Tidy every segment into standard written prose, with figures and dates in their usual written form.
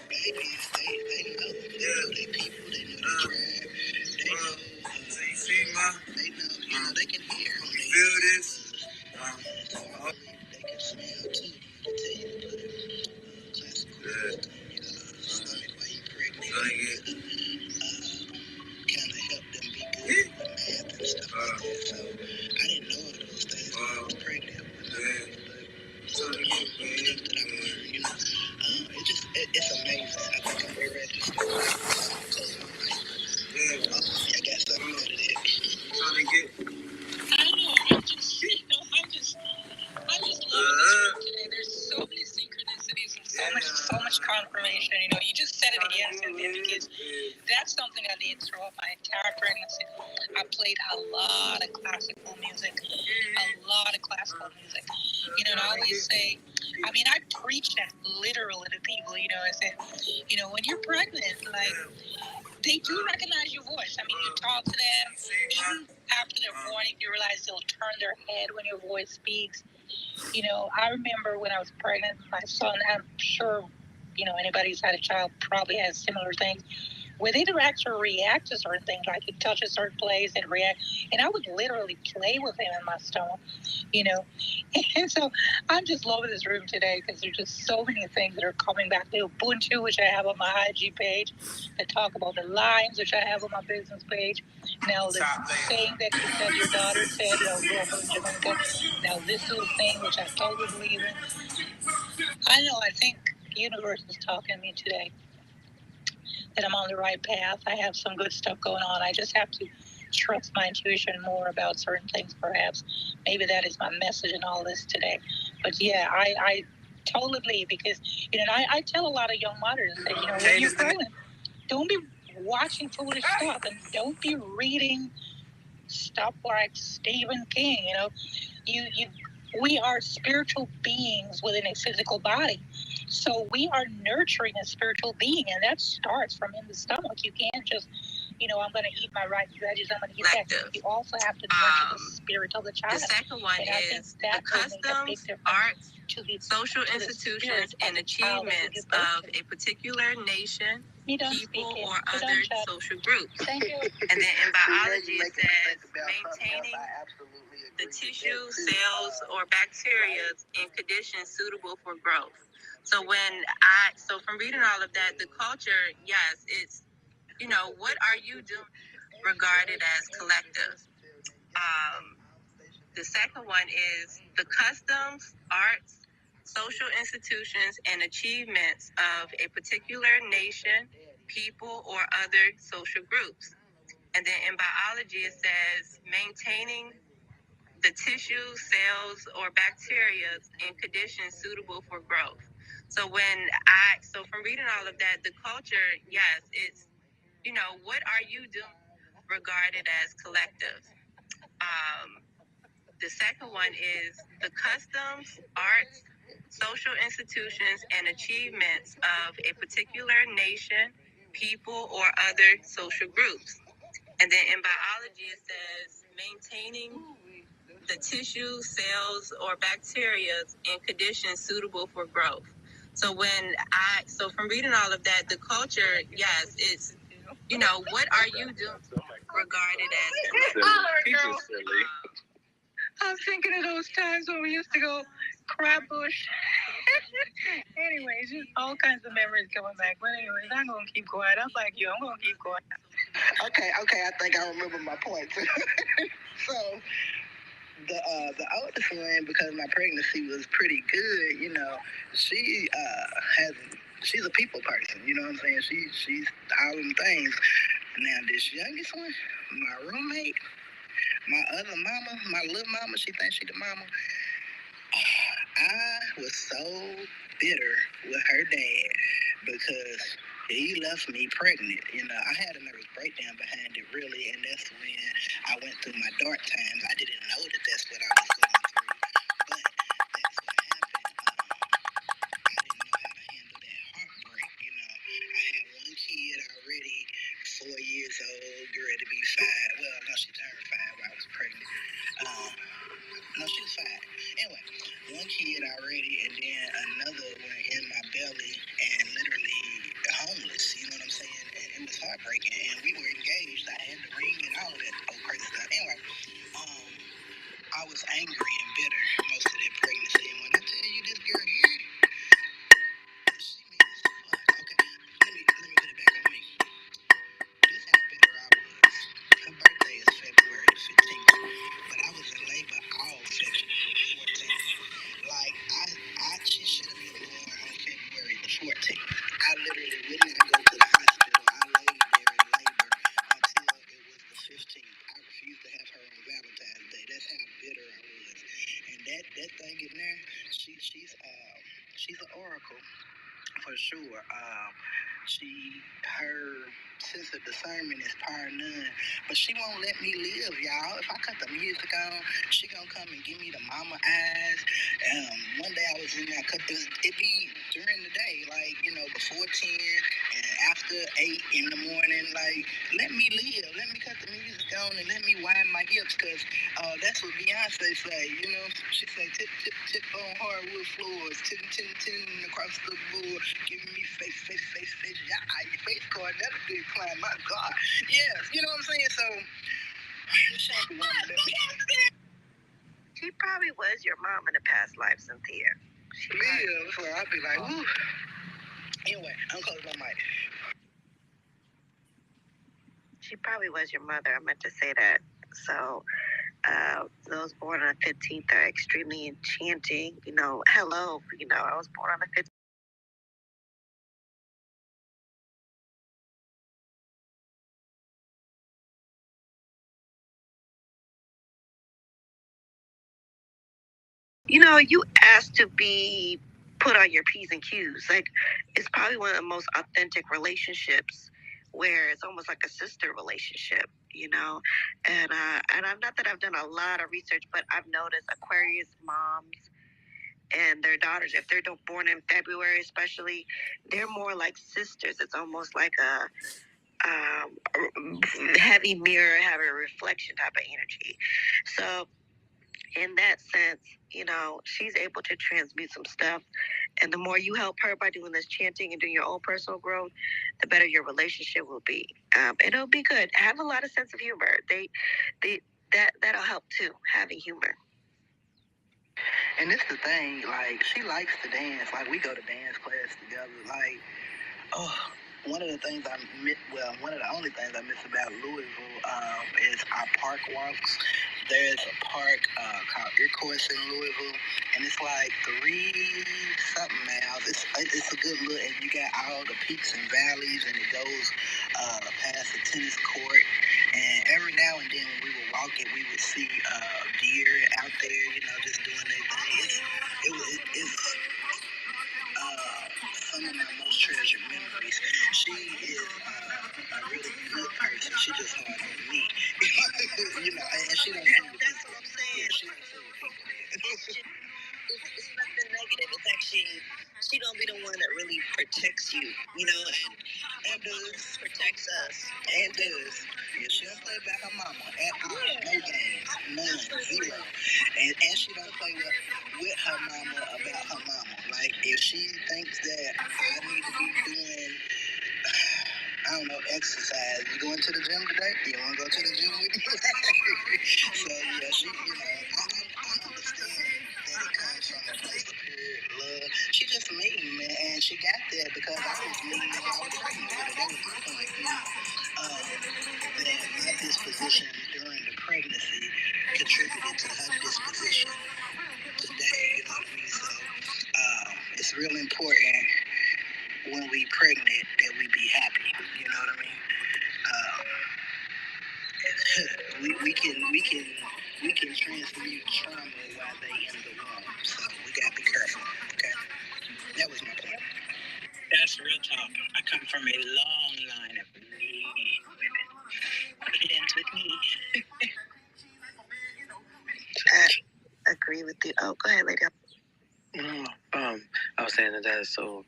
Babies, they know. They know they people. They know the tribe. They know. So you see, ma? They know. You know, they can hear. You feel this? They can smell too. To tell you to put classical. You know, stomach while you pregnant. Kind of help them be good with math and stuff like that. So I didn't know all those things when I was pregnant. But some of the stuff that I've learned, you know, it's amazing. I think I'm ready to start close my mic. I got something out of that. Trying to get. I don't know. I just love this room today. There's so many synchronicities and so much confirmation. You know, you just said it again, Cynthia, because that's something I did throughout my entire pregnancy. I played a lot of classical music. You know, and I always say, I mean, I preach that literally to people. You know, I said, you know, when you're pregnant, like, they do recognize your voice. I mean, you talk to them, even after they're born, you realize they'll turn their head when your voice speaks. You know, I remember when I was pregnant, my son, I'm sure, you know, anybody who's had a child probably has similar things, where they'd actually react to certain things, like he'd touch a certain place and react. And I would literally play with him in my stomach, you know. And so I'm just loving this room today because there's just so many things that are coming back. The Ubuntu, which I have on my IG page, that talk about the lines, which I have on my business page. Now, the saying that you said your daughter said, go for Jamaica. Now, this little thing, which I totally believe in. I know, I think the universe is talking to me today, that I'm on the right path. I have some good stuff going on. I just have to trust my intuition more about certain things, perhaps. Maybe that is my message in all this today. But yeah, I totally believe, because, you know, I tell a lot of young mothers, that, you know, when you're pregnant, don't be watching foolish stuff, and don't be reading stuff like Stephen King. You know, we are spiritual beings within a physical body. So we are nurturing a spiritual being, and that starts from in the stomach. You can't just, you know, I'm going to eat my rice veggies, I'm going to eat that. You also have to nurture the spirit of the child. The second one is the customs, arts, social institutions, and achievements of a particular nation, people, or other social groups. Thank you. And then in biology, it says maintaining the tissue, cells, or bacteria in conditions suitable for growth. So from reading all of that, the culture, yes, it's, you know, what are you doing regarded as collective? The second one is the customs, arts, social institutions, and achievements of a particular nation, people, or other social groups. And then in biology, it says maintaining the tissue, cells, or bacteria in conditions suitable for growth. So from reading all of that, the culture, yes, it's, you know, what are you doing regarded as collective? The second one is the customs, arts, social institutions, and achievements of a particular nation, people, or other social groups. And then in biology, it says maintaining the tissue, cells, or bacteria in conditions suitable for growth. So from reading all of that, the culture, yes, it's, you know, what are you doing regarded as silly. I'm thinking of those times when we used to go crab bush. Anyways, just all kinds of memories coming back. But anyways, I'm going to keep quiet. I'm like you. I'm going to keep quiet. Okay. I think I remember my point. So the oldest one, because my pregnancy was pretty good, you know, she's a people person, you know what I'm saying? She's all them things. Now this youngest one, my roommate, my other mama, my little mama, she thinks she the mama. I was so bitter with her dad because he left me pregnant. You know, I had a nervous breakdown behind it, really, and that's when I went through my dark times. I didn't know that that's what I was going through, but that's what happened. I didn't know how to handle that heartbreak. You know, I had one kid already, 4 years old, girl to be 5. Well, no, she turned 5 while I was pregnant. No, she was 5. Anyway, one kid already, and then another one in my belly, and literally Her sense of discernment is par none, but she won't let me live, y'all. If I cut the music on, she gonna come and give me the mama eyes. One day I was in there, it be during the day, like, before 10 and after 8 in the morning, like, let me live, let me cut the music on and let me wind my hips, because that's what Beyonce say, she say, tip, tip, tip on hardwood floors, tin, tin, tin across the board, giving me face, face, face, face, yeah, your face card, that's a good climb, my God. Yeah, you know what I'm saying? So, she probably was your mom in a past life, Cynthia. Yeah, so I'd be like, woo. Anyway, I'm closing my mic. She probably was your mother. I meant to say that. So, those born on the 15th are extremely enchanting. Hello, I was born on the 15th. You asked to be put on your P's and Q's. Like, it's probably one of the most authentic relationships where it's almost like a sister relationship, And I'm not that I've done a lot of research, but I've noticed Aquarius moms and their daughters, if they're born in February, especially, they're more like sisters. It's almost like a heavy mirror, have a reflection type of energy. So in that sense, she's able to transmute some stuff. And the more you help her by doing this chanting and doing your own personal growth, the better your relationship will be. And it'll be good. Have a lot of sense of humor. That'll help too, having humor. And this the thing, like, she likes to dance. Like, we go to dance class together. Like, one of the only things I miss about Louisville is our park walks. There's a park called Earcourse in Louisville, and it's like 3-something miles. It's a good look, and you got all the peaks and valleys, and it goes past the tennis court. And every now and then, when we would walk it, we would see deer out there, just doing their thing. It's some of my most treasured memories. She is a really good person. She just hard on me. And she don't see what That's what I'm saying. She don't see what people It's nothing negative. It's actually, she gonna be the one that really protects you, and does protects us. And does. Yeah, she don't play about her mama at all. No games. None. Zero. And she don't play with her mama about her mama. Like, if she thinks that I need to be doing, I don't know, exercise. You going to the gym today? You want to go to the gym with me? So, yeah, she, I understand that it comes from a place of pure love. She just mean, man, and she got there because I was mean and I was pregnant with her. That was the point, that my disposition during the pregnancy contributed to her disposition today, you know what I mean? So, it's real important when we pregnant that we be happy, you know what I mean? We can transmute trauma while they in the womb, so we gotta be careful. Okay, that was my point. That's real talk. I come from a long line of mean women. It ends with me. I agree with you. Oh, go ahead, lady. I was saying that is so.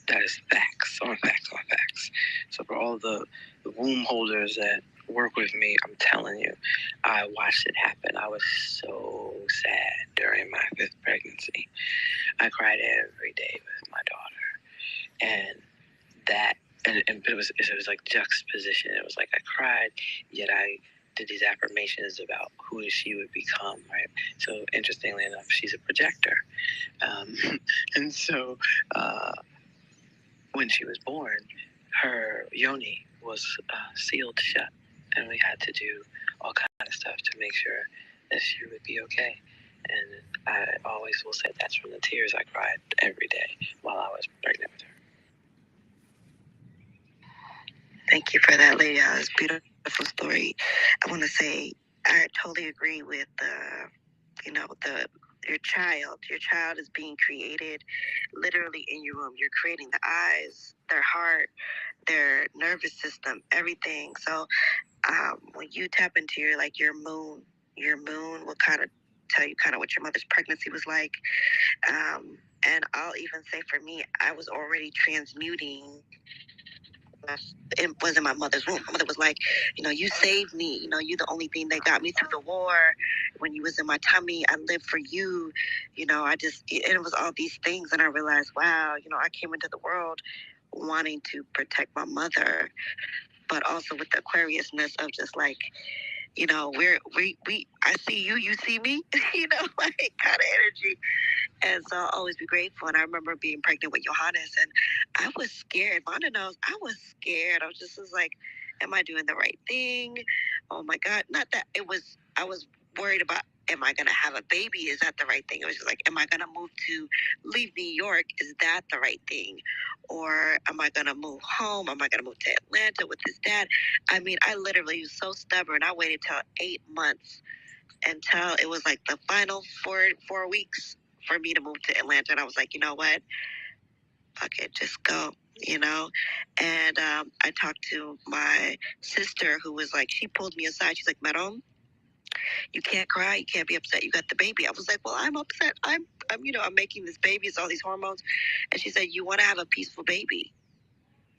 That is facts on facts on facts. So for all the womb holders that work with me, I'm telling you, I watched it happen. I was so sad during my 5th pregnancy. I cried every day with my daughter, and it was like juxtaposition. It was like I cried, yet I did these affirmations about who she would become, right? So interestingly enough, she's a projector, and so. When she was born, her yoni was sealed shut, and we had to do all kind of stuff to make sure that she would be okay. And I always will say that's from the tears I cried every day while I was pregnant with her. Thank you for that, lady. It's a beautiful story. I want to say I totally agree with the your child. Your child is being created literally in your womb. You're creating the eyes, their heart, their nervous system, everything. So when you tap into your moon will kind of tell you kind of what your mother's pregnancy was like. And I'll even say for me, I was already transmuting. It was in my mother's womb. My mother was like, you saved me. You the only thing that got me through the war. When you was in my tummy, I lived for you. It was all these things. And I realized, wow, I came into the world wanting to protect my mother, but also with the Aquariusness of just like, I see you, you see me, like kind of energy. And so I'll always be grateful. And I remember being pregnant with Johannes, and I was scared. Vonda knows I was scared. I was like, am I doing the right thing? Oh my God. Not that I was worried about, am I going to have a baby? Is that the right thing? It was just like, am I going to leave New York? Is that the right thing? Or am I going to move home? Am I going to move to Atlanta with his dad? I mean, I literally was so stubborn. I waited till 8 months until it was like the final 4 weeks for me to move to Atlanta. And I was like, you know what? Fuck it, just go, And I talked to my sister who was like, she pulled me aside. She's like, Maron, you can't cry. You can't be upset. You got the baby. I was like, well, I'm upset. I'm making this baby. It's all these hormones. And she said, you want to have a peaceful baby.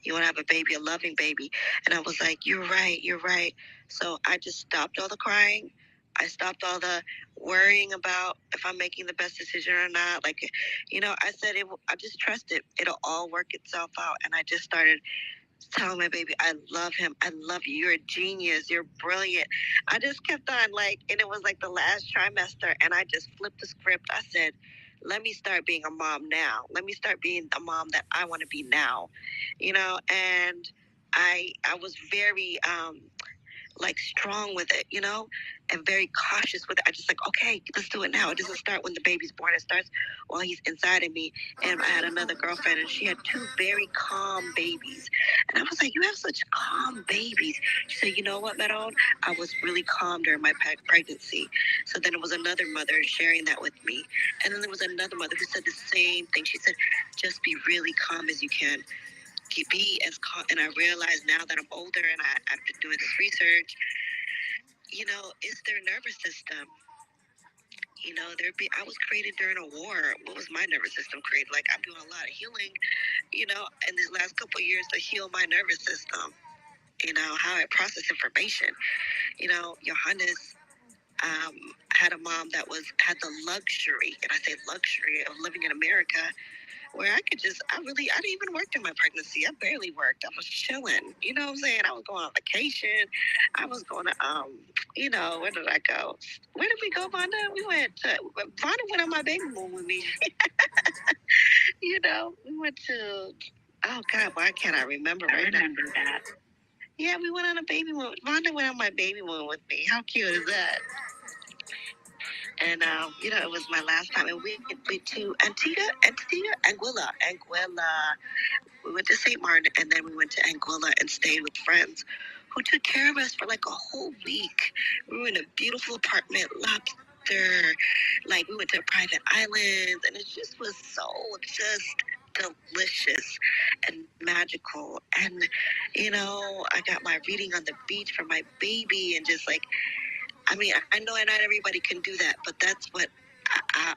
You want to have a baby, a loving baby. And I was like, you're right, you're right. So I just stopped all the crying. I stopped all the worrying about if I'm making the best decision or not. Like, I said, I just trust it. It'll all work itself out. And I just started telling my baby, I love him. I love you. You're a genius. You're brilliant. I just kept on and it was like the last trimester. And I just flipped the script. I said, let me start being a mom now. Let me start being the mom that I want to be now, and I was very, strong with it, and very cautious with it. I just like, okay, let's do it now. It doesn't start when the baby's born. It starts while he's inside of me. And I had another girlfriend, and she had 2 very calm babies. And I was like, you have such calm babies. She said, you know what, Maron? I was really calm during my pregnancy. So then it was another mother sharing that with me. And then there was another mother who said the same thing. She said, just be really calm as you can. Be as calm. And I realized now that I'm older and I've been doing this research, it's their nervous system. I was created during a war. What was my nervous system created? Like, I'm doing a lot of healing, in these last couple of years to heal my nervous system, how I process information. Johannes had a mom that had the luxury, and I say luxury, of living in America, where I didn't even work in my pregnancy. I barely worked. I was chilling. You know what I'm saying? I was going on vacation. I was going to, where did I go? Where did we go, Vonda? Vonda went on my baby moon with me. We went to, oh God, why can't I remember right now? I remember that. Yeah, we went on a baby moon. Vonda went on my baby moon with me. How cute is that? And, it was my last time. And we went to Anguilla. We went to St. Martin, and then we went to Anguilla and stayed with friends who took care of us for like a whole week. We were in a beautiful apartment, lobster. Like, we went to a private island, and it just was so delicious and magical. And, I got my reading on the beach for my baby, and just like, I mean, I know not everybody can do that, but that's what I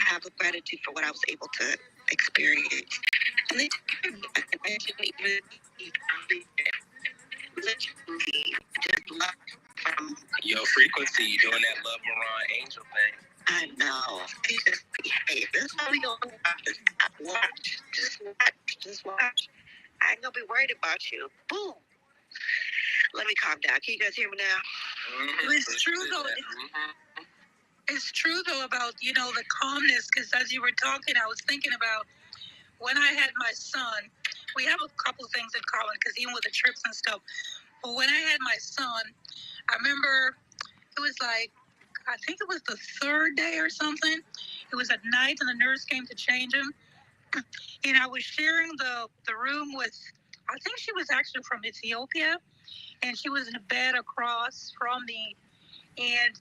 have a gratitude for what I was able to experience. And they literally just love from your frequency. You doing that Love Moran Angel thing. I know. They just behave. That's why we gonna watch. Just watch. I ain't gonna be worried about you. Boom. Let me calm down. Can you guys hear me now? Mm-hmm. It's true though. It's true though about the calmness, because as you were talking, I was thinking about when I had my son. We have a couple things in common, because even with the trips and stuff. But when I had my son, I remember it was like, I think it was the 3rd day or something. It was at night, and the nurse came to change him. And I was sharing the room with, I think she was actually from Ethiopia, and she was in a bed across from me. And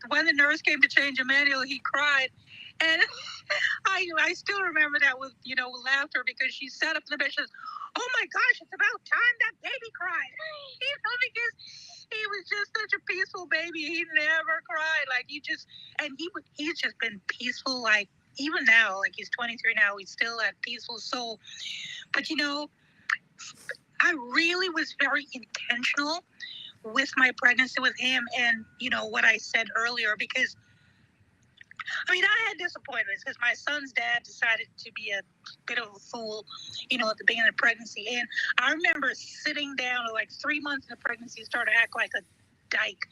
when the nurse came to change Emmanuel, he cried. And I still remember that with laughter, because she sat up in the bed. She says, "Oh my gosh, it's about time that baby cried." Because he was just such a peaceful baby. He never cried. He's just been peaceful. Like even now, like he's 23 now, he's still that peaceful soul. But I really was very intentional with my pregnancy with him, and what I said earlier, because I had disappointments because my son's dad decided to be a bit of a fool, at the beginning of pregnancy. And I remember sitting down, like 3 months in the pregnancy, started to act like a dyke,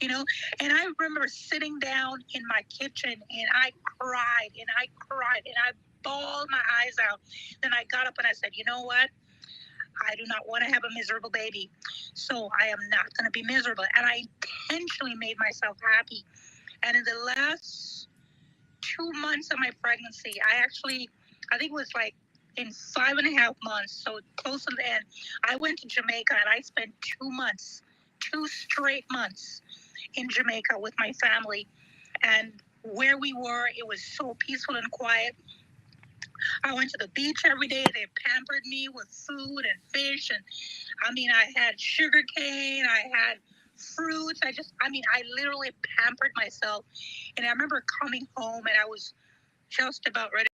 And I remember sitting down in my kitchen, and I cried and I cried and I bawled my eyes out. Then I got up and I said, "You know what? I do not want to have a miserable baby. So I am not going to be miserable." And I intentionally made myself happy. And in the last 2 months of my pregnancy, I think it was like in 5.5 months, so close to the end, I went to Jamaica and I spent 2 months, 2 straight months in Jamaica with my family. And where we were, it was so peaceful and quiet. I went to the beach every day. They pampered me with food and fish. And I had sugar cane. I had fruits. I literally pampered myself. And I remember coming home and I was just about ready.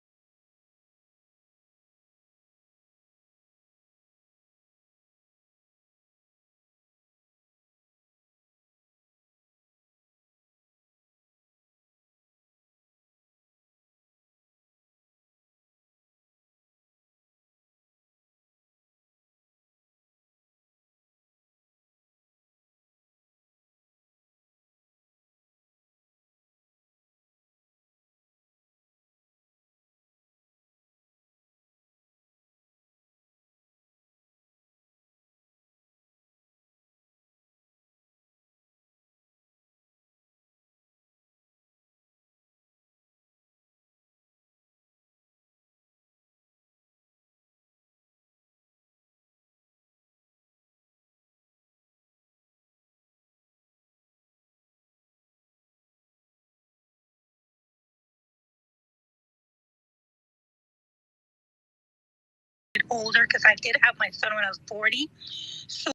Older, because I did have my son when I was 40. So